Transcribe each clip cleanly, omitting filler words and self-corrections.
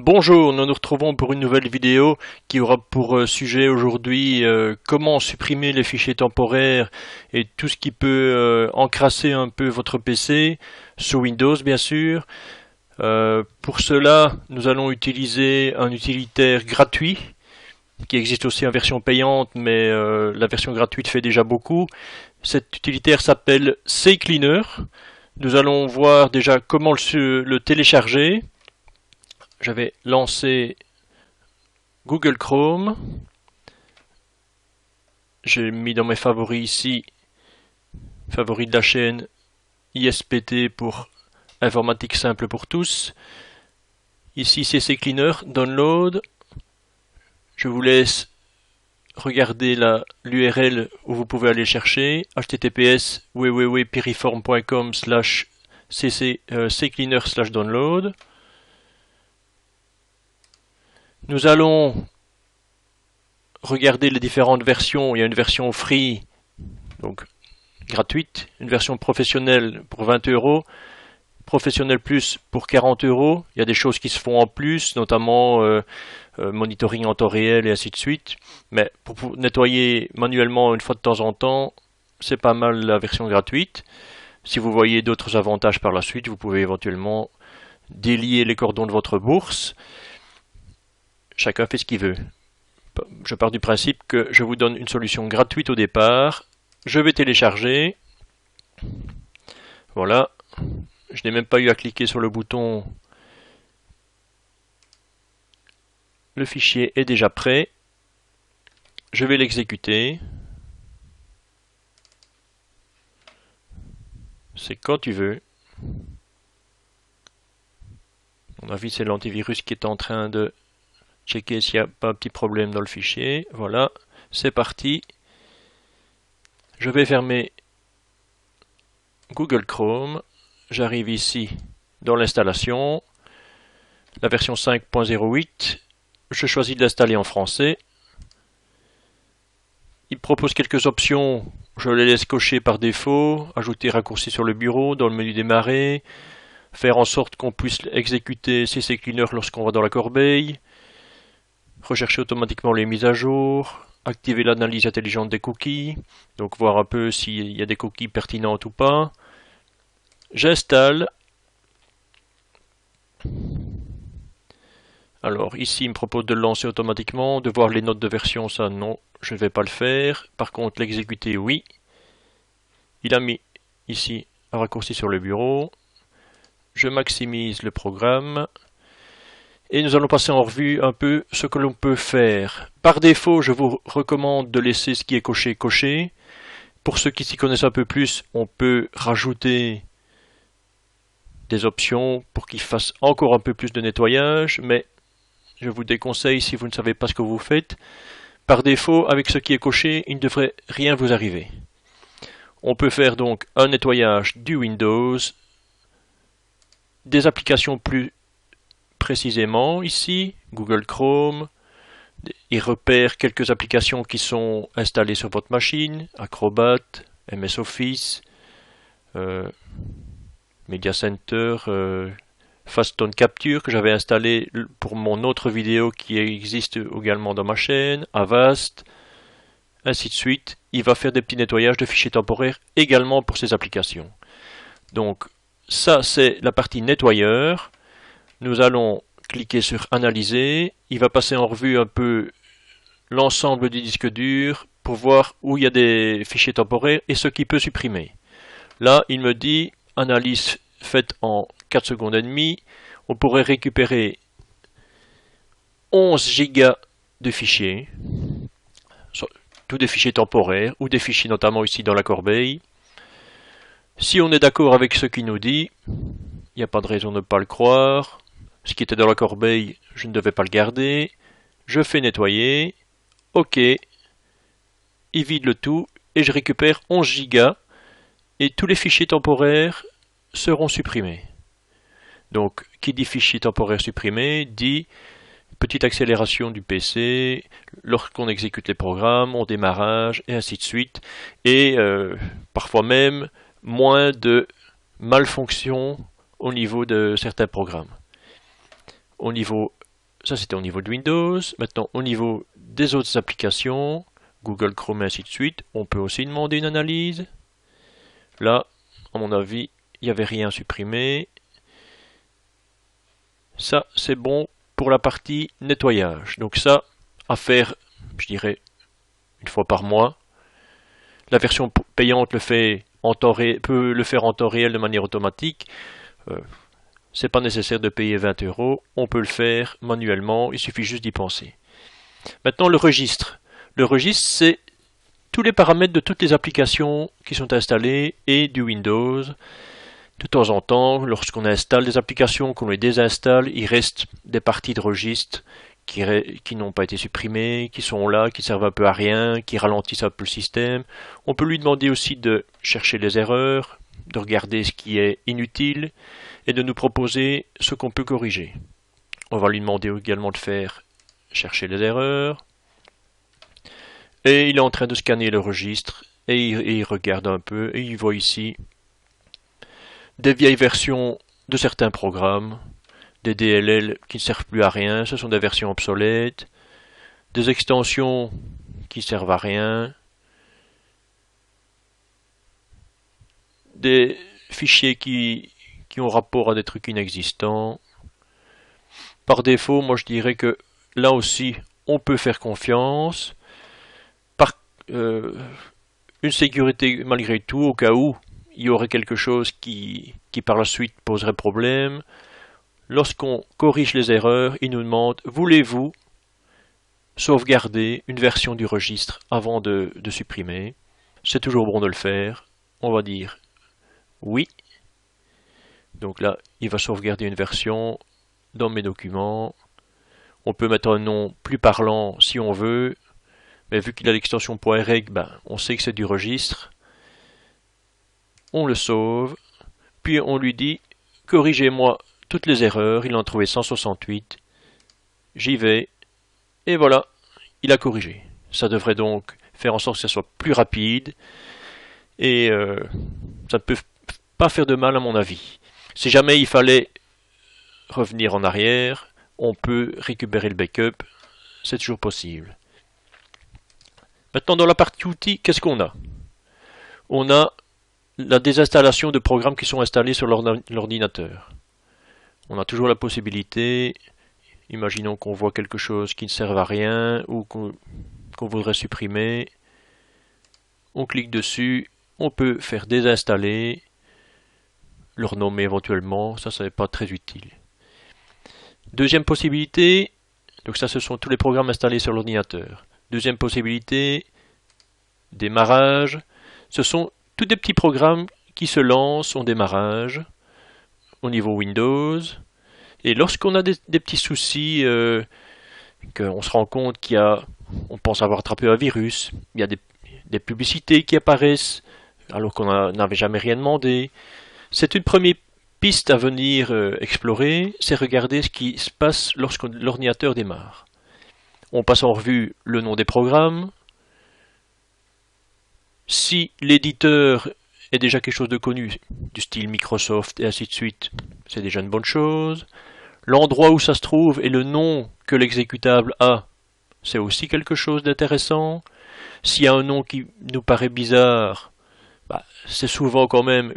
Bonjour, nous nous retrouvons pour une nouvelle vidéo qui aura pour sujet aujourd'hui comment supprimer les fichiers temporaires et tout ce qui peut encrasser un peu votre PC, sous Windows bien sûr. Pour cela, nous allons utiliser un utilitaire gratuit qui existe aussi en version payante, mais la version gratuite fait déjà beaucoup. Cet utilitaire s'appelle CCleaner. Nous allons voir déjà comment le télécharger. Je vais lancer Google Chrome. J'ai mis dans mes favoris ici, favoris de la chaîne ISPT pour informatique simple pour tous. Ici CCleaner, download. Je vous laisse regarder l'URL où vous pouvez aller chercher, https www.piriform.com/ccleaner/download. Nous allons regarder les différentes versions. Il y a une version free, donc gratuite, une version professionnelle pour 20 €, professionnel plus pour 40 €. Il y a des choses qui se font en plus, notamment monitoring en temps réel et ainsi de suite. Mais pour nettoyer manuellement une fois de temps en temps, c'est pas mal la version gratuite. Si vous voyez d'autres avantages par la suite, vous pouvez éventuellement délier les cordons de votre bourse. Chacun fait ce qu'il veut. Je pars du principe que je vous donne une solution gratuite au départ. Je vais télécharger. Voilà. Je n'ai même pas eu à cliquer sur le bouton. Le fichier est déjà prêt. Je vais l'exécuter. C'est quand tu veux. À mon avis, c'est l'antivirus qui est en train de checker s'il n'y a pas un petit problème dans le fichier. Voilà, c'est parti. Je vais fermer Google Chrome. J'arrive ici dans l'installation. La version 5.08. Je choisis de l'installer en français. Il propose quelques options. Je les laisse cocher par défaut. Ajouter raccourci sur le bureau dans le menu démarrer. Faire en sorte qu'on puisse exécuter CCleaner lorsqu'on va dans la corbeille. Rechercher automatiquement les mises à jour, activer l'analyse intelligente des cookies, donc voir un peu s'il y a des cookies pertinentes ou pas. J'installe. Alors ici il me propose de le lancer automatiquement, de voir les notes de version, ça non, je ne vais pas le faire. Par contre l'exécuter, oui. Il a mis ici un raccourci sur le bureau. Je maximise le programme. Et nous allons passer en revue un peu ce que l'on peut faire. Par défaut, je vous recommande de laisser ce qui est coché, coché. Pour ceux qui s'y connaissent un peu plus, on peut rajouter des options pour qu'il fasse encore un peu plus de nettoyage, mais je vous déconseille si vous ne savez pas ce que vous faites. Par défaut, avec ce qui est coché, il ne devrait rien vous arriver. On peut faire donc un nettoyage du Windows, des applications plus précisément ici, Google Chrome, il repère quelques applications qui sont installées sur votre machine, Acrobat, MS Office, Media Center, Fast Tone Capture que j'avais installé pour mon autre vidéo qui existe également dans ma chaîne, Avast, ainsi de suite. Il va faire des petits nettoyages de fichiers temporaires également pour ces applications. Donc ça c'est la partie nettoyeur. Nous allons cliquer sur Analyser. Il va passer en revue un peu l'ensemble du disque dur pour voir où il y a des fichiers temporaires et ce qu'il peut supprimer. Là, il me dit analyse faite en 4 secondes et demie. On pourrait récupérer 11 gigas de fichiers, tous des fichiers temporaires ou des fichiers notamment ici dans la corbeille. Si on est d'accord avec ce qu'il nous dit, il n'y a pas de raison de ne pas le croire. Ce qui était dans la corbeille, je ne devais pas le garder. Je fais nettoyer. OK. Il vide le tout et je récupère 11 gigas et tous les fichiers temporaires seront supprimés. Donc, qui dit fichier temporaire supprimé dit petite accélération du PC lorsqu'on exécute les programmes, au démarrage et ainsi de suite. Et parfois même moins de malfonctions au niveau de certains programmes. Au niveau ça c'était au niveau de Windows. Maintenant, au niveau des autres applications, Google Chrome et ainsi de suite, on peut aussi demander une analyse. Là, à mon avis, il n'y avait rien à supprimer. Ça, c'est bon pour la partie nettoyage. Donc ça, à faire, je dirais, une fois par mois. La version payante peut le faire en temps réel de manière automatique. C'est pas nécessaire de payer 20 €. On peut le faire manuellement. Il suffit juste d'y penser. Maintenant, le registre. Le registre, c'est tous les paramètres de toutes les applications qui sont installées et du Windows. De temps en temps, lorsqu'on installe des applications, qu'on les désinstalle, il reste des parties de registre qui n'ont pas été supprimées, qui sont là, qui servent un peu à rien, qui ralentissent un peu le système. On peut lui demander aussi de chercher les erreurs, de regarder ce qui est inutile et de nous proposer ce qu'on peut corriger. On va lui demander également de faire chercher les erreurs. Et il est en train de scanner le registre et il regarde un peu et il voit ici des vieilles versions de certains programmes, des DLL qui ne servent plus à rien, ce sont des versions obsolètes, des extensions qui servent à rien, des fichiers qui ont rapport à des trucs inexistants. Par défaut, moi je dirais que là aussi, on peut faire confiance. Une sécurité malgré tout, au cas où il y aurait quelque chose qui par la suite poserait problème. Lorsqu'on corrige les erreurs, il nous demande: voulez-vous sauvegarder une version du registre avant de supprimer? C'est toujours bon de le faire. On va dire oui. Donc là, il va sauvegarder une version dans mes documents. On peut mettre un nom plus parlant si on veut, mais vu qu'il a l'extension .reg, on sait que c'est du registre. On le sauve, puis on lui dit: corrigez-moi toutes les erreurs. Il en a trouvé 168. J'y vais, et voilà, il a corrigé. Ça devrait donc faire en sorte que ça soit plus rapide, et ça ne peut pas faire de mal à mon avis. Si jamais il fallait revenir en arrière, on peut récupérer le backup, c'est toujours possible. Maintenant, dans la partie outils, qu'est-ce qu'on a? On a la désinstallation de programmes qui sont installés sur l'ordinateur. On a toujours la possibilité, imaginons qu'on voit quelque chose qui ne sert à rien ou qu'on voudrait supprimer, on clique dessus, on peut faire désinstaller, le renommer éventuellement, ça n'est pas très utile. Deuxième possibilité, donc ça ce sont tous les programmes installés sur l'ordinateur. Deuxième possibilité, démarrage, ce sont tous des petits programmes qui se lancent en démarrage au niveau Windows. Et lorsqu'on a des petits soucis, qu'on se rend compte on pense avoir attrapé un virus, il y a des publicités qui apparaissent alors qu'on n'avait jamais rien demandé. C'est une première piste à venir explorer, c'est regarder ce qui se passe lorsque l'ordinateur démarre. On passe en revue le nom des programmes. Si l'éditeur est déjà quelque chose de connu, du style Microsoft et ainsi de suite, c'est déjà une bonne chose. L'endroit où ça se trouve et le nom que l'exécutable a, c'est aussi quelque chose d'intéressant. S'il y a un nom qui nous paraît bizarre, c'est souvent quand même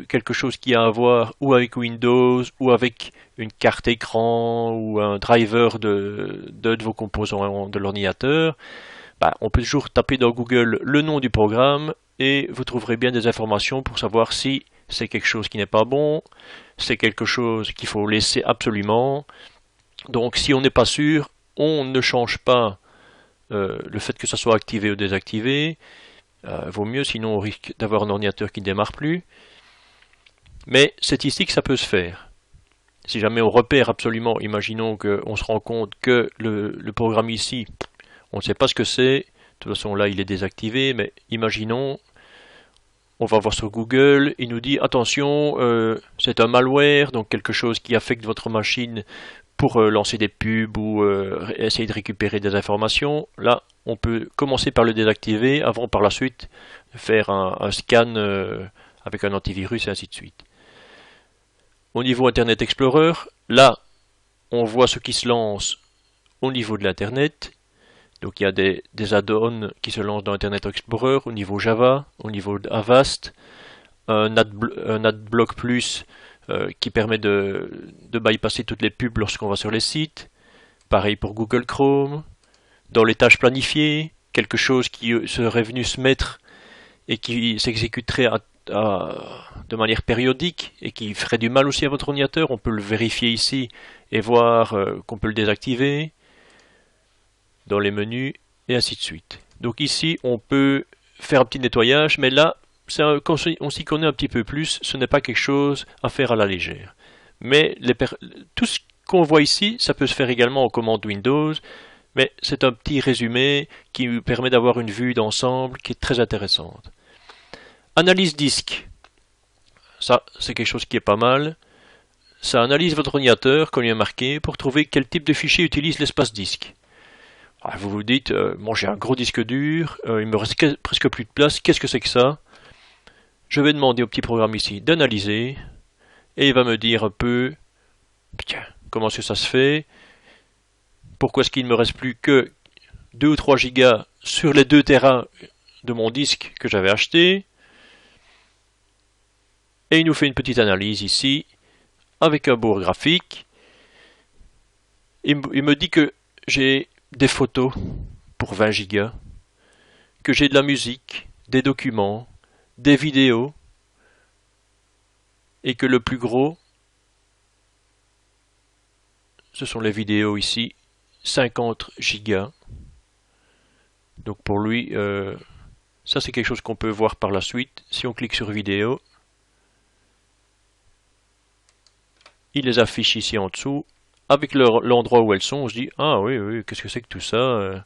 quelque chose qui a à voir ou avec Windows ou avec une carte écran ou un driver de vos composants de l'ordinateur. On peut toujours taper dans Google le nom du programme et vous trouverez bien des informations pour savoir si c'est quelque chose qui n'est pas bon, c'est quelque chose qu'il faut laisser absolument. Donc si on n'est pas sûr, on ne change pas le fait que ça soit activé ou désactivé. Vaut mieux, sinon on risque d'avoir un ordinateur qui ne démarre plus. Mais c'est ici que ça peut se faire. Si jamais on repère absolument, imaginons qu'on se rend compte que le programme ici, on ne sait pas ce que c'est. De toute façon là il est désactivé, mais imaginons, on va voir sur Google, il nous dit attention, c'est un malware, donc quelque chose qui affecte votre machine pour lancer des pubs ou essayer de récupérer des informations. Là, on peut commencer par le désactiver avant par la suite faire un scan avec un antivirus et ainsi de suite. Au niveau Internet Explorer, là, on voit ce qui se lance au niveau de l'Internet. Donc il y a des add-ons qui se lancent dans Internet Explorer au niveau Java, au niveau d'Avast, un Adblock Plus qui permet de bypasser toutes les pubs lorsqu'on va sur les sites. Pareil pour Google Chrome. Dans les tâches planifiées, quelque chose qui serait venu se mettre et qui s'exécuterait de manière périodique et qui ferait du mal aussi à votre ordinateur, on peut le vérifier ici et voir qu'on peut le désactiver dans les menus et ainsi de suite. Donc ici on peut faire un petit nettoyage, mais là quand on s'y connaît un petit peu plus, ce n'est pas quelque chose à faire à la légère. Mais tout ce qu'on voit ici, ça peut se faire également en commande Windows, mais c'est un petit résumé qui vous permet d'avoir une vue d'ensemble qui est très intéressante. Analyse disque. Ça, c'est quelque chose qui est pas mal. Ça analyse votre ordinateur, comme il est marqué, pour trouver quel type de fichier utilise l'espace disque. Alors, vous vous dites, moi j'ai un gros disque dur, il me reste presque plus de place, qu'est-ce que c'est que ça? Je vais demander au petit programme ici d'analyser, et il va me dire un peu, tiens, comment est-ce que ça se fait? Pourquoi est-ce qu'il ne me reste plus que 2 ou 3 gigas sur les 2 Tera de mon disque que j'avais acheté? Et il nous fait une petite analyse ici, avec un beau graphique. Il me dit que j'ai des photos pour 20 gigas, que j'ai de la musique, des documents, des vidéos, et que le plus gros, ce sont les vidéos ici, 50 gigas. Donc pour lui, ça c'est quelque chose qu'on peut voir par la suite. Si on clique sur vidéo, il les affiche ici en dessous. Avec l'endroit où elles sont, on se dit, ah oui, oui, qu'est-ce que c'est que tout ça?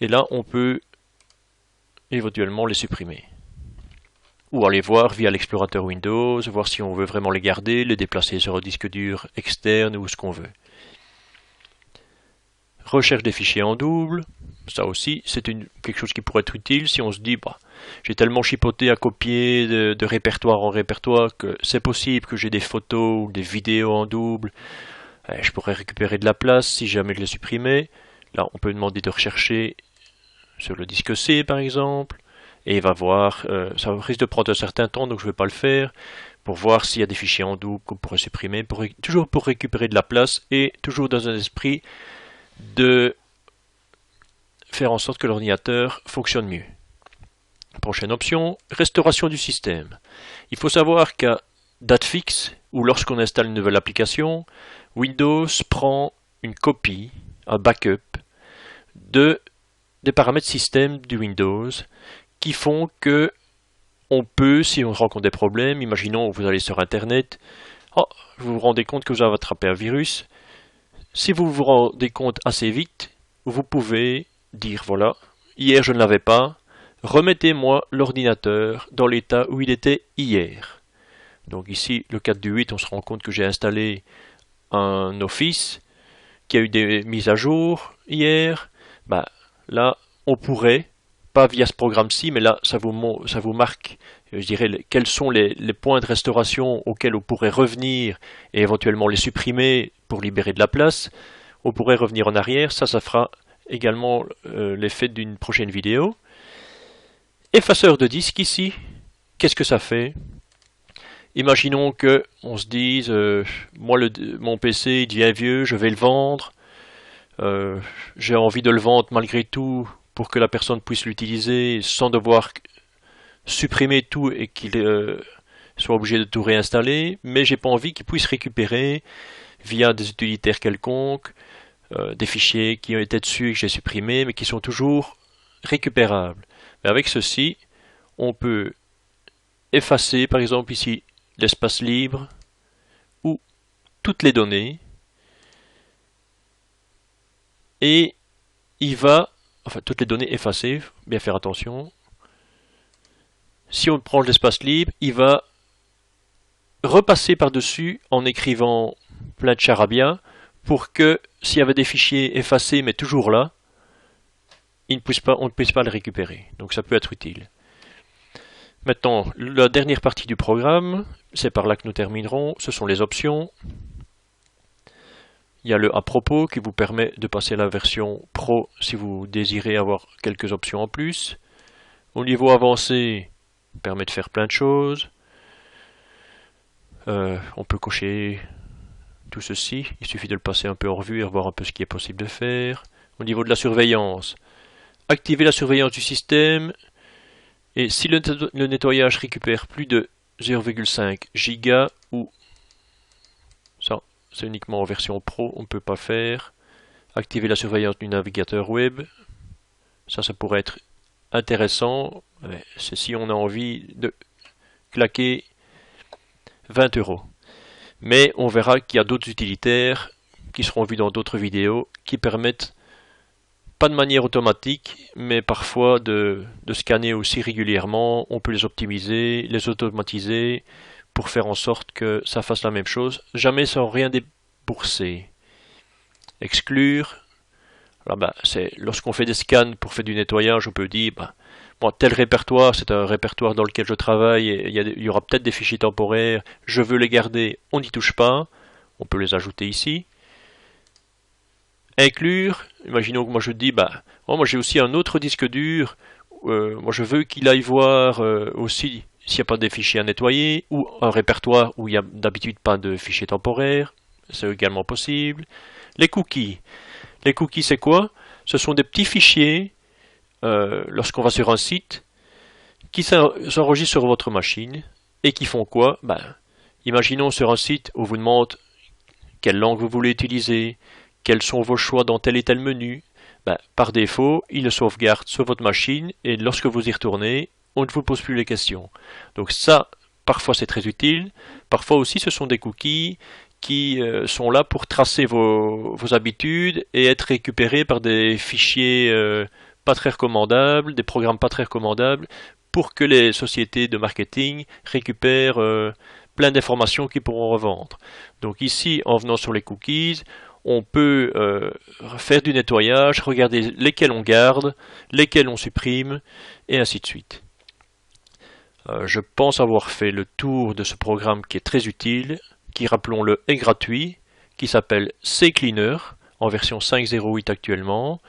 Et là, on peut éventuellement les supprimer. Ou aller voir via l'explorateur Windows, voir si on veut vraiment les garder, les déplacer sur un disque dur externe ou ce qu'on veut. Recherche des fichiers en double, ça aussi c'est quelque chose qui pourrait être utile si on se dit bah, j'ai tellement chipoté à copier de répertoire en répertoire que c'est possible que j'ai des photos ou des vidéos en double. Je pourrais récupérer de la place si jamais je les supprimais. Là on peut demander de rechercher sur le disque C par exemple et il va voir, ça risque de prendre un certain temps donc je ne vais pas le faire, pour voir s'il y a des fichiers en double qu'on pourrait supprimer, toujours pour récupérer de la place et toujours dans un esprit de faire en sorte que l'ordinateur fonctionne mieux. Prochaine option, restauration du système. Il faut savoir qu'à date fixe, ou lorsqu'on installe une nouvelle application, Windows prend une copie, un backup, des paramètres système du Windows qui font que on peut, si on rencontre des problèmes, imaginons que vous allez sur Internet, vous vous rendez compte que vous avez attrapé un virus. Si vous vous rendez compte assez vite, vous pouvez dire voilà, hier je ne l'avais pas, remettez-moi l'ordinateur dans l'état où il était hier. Donc ici, le 4/8, on se rend compte que j'ai installé un Office qui a eu des mises à jour hier. Bah, là, on pourrait, pas via ce programme-ci, mais là, ça vous marque, je dirais, quels sont les points de restauration auxquels on pourrait revenir et éventuellement les supprimer pour libérer de la place. On pourrait revenir en arrière, ça fera également l'effet d'une prochaine vidéo. Effaceur de disque ici, qu'est-ce que ça fait? Imaginons que on se dise, moi mon PC il devient vieux, je vais le vendre, j'ai envie de le vendre malgré tout pour que la personne puisse l'utiliser sans devoir supprimer tout et qu'il soit obligé de tout réinstaller, mais j'ai pas envie qu'il puisse récupérer via des utilitaires quelconques des fichiers qui ont été dessus et que j'ai supprimés mais qui sont toujours récupérables. Mais avec ceci, on peut effacer par exemple ici l'espace libre ou toutes les données et il va, enfin toutes les données effacées, bien faire attention. Si on prend l'espace libre, il va repasser par-dessus en écrivant plein de charabia pour que s'il y avait des fichiers effacés mais toujours là, on ne puisse pas les récupérer. Donc ça peut être utile. Maintenant, la dernière partie du programme, c'est par là que nous terminerons, ce sont les options. Il y a le à propos qui vous permet de passer à la version Pro si vous désirez avoir quelques options en plus. Au niveau avancé, permet de faire plein de choses. On peut cocher tout ceci, il suffit de le passer un peu en revue et voir un peu ce qui est possible de faire. Au niveau de la surveillance, activer la surveillance du système, et si le nettoyage récupère plus de 0,5 giga, ou ça c'est uniquement en version pro, on ne peut pas faire. Activer la surveillance du navigateur web, ça pourrait être intéressant, c'est si on a envie de claquer 20 €. Mais on verra qu'il y a d'autres utilitaires qui seront vus dans d'autres vidéos qui permettent, pas de manière automatique, mais parfois de scanner aussi régulièrement. On peut les optimiser, les automatiser pour faire en sorte que ça fasse la même chose, jamais sans rien débourser. Exclure. Alors c'est lorsqu'on fait des scans pour faire du nettoyage, on peut dire bon, tel répertoire, c'est un répertoire dans lequel je travaille, et il y aura peut-être des fichiers temporaires, je veux les garder, on n'y touche pas, on peut les ajouter ici. Inclure, imaginons que moi je dis, moi j'ai aussi un autre disque dur, moi je veux qu'il aille voir aussi s'il n'y a pas des fichiers à nettoyer, ou un répertoire où il n'y a d'habitude pas de fichiers temporaires, c'est également possible. Les cookies. Les cookies c'est quoi? Ce sont des petits fichiers, lorsqu'on va sur un site, qui s'enregistrent sur votre machine, et qui font quoi? Imaginons sur un site où on vous demande quelle langue vous voulez utiliser, quels sont vos choix dans tel et tel menu. Par défaut, il le sauvegarde sur votre machine, et lorsque vous y retournez, on ne vous pose plus les questions. Donc ça, parfois c'est très utile, parfois aussi ce sont des cookies qui sont là pour tracer vos habitudes et être récupérés par des fichiers pas très recommandables, des programmes pas très recommandables, pour que les sociétés de marketing récupèrent plein d'informations qu'ils pourront revendre. Donc ici, en venant sur les cookies, on peut faire du nettoyage, regarder lesquels on garde, lesquels on supprime, et ainsi de suite. Je pense avoir fait le tour de ce programme qui est très utile, qui, rappelons-le, est gratuit, qui s'appelle CCleaner, en version 5.08 actuellement.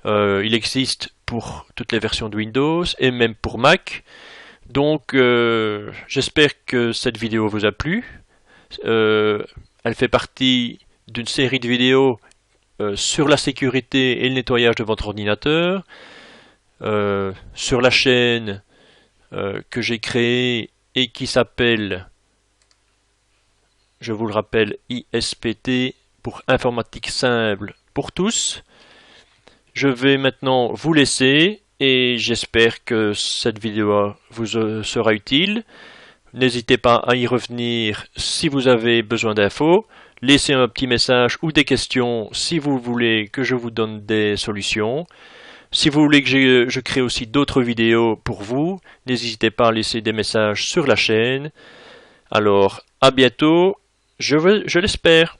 Il existe pour toutes les versions de Windows et même pour Mac. Donc j'espère que cette vidéo vous a plu. Elle fait partie d'une série de vidéos sur la sécurité et le nettoyage de votre ordinateur, sur la chaîne que j'ai créée et qui s'appelle, je vous le rappelle, ISPT pour Informatique Simple pour tous. Je vais maintenant vous laisser et j'espère que cette vidéo vous sera utile. N'hésitez pas à y revenir si vous avez besoin d'infos. Laissez un petit message ou des questions si vous voulez que je vous donne des solutions. Si vous voulez que je crée aussi d'autres vidéos pour vous, n'hésitez pas à laisser des messages sur la chaîne. Alors, à bientôt, je l'espère.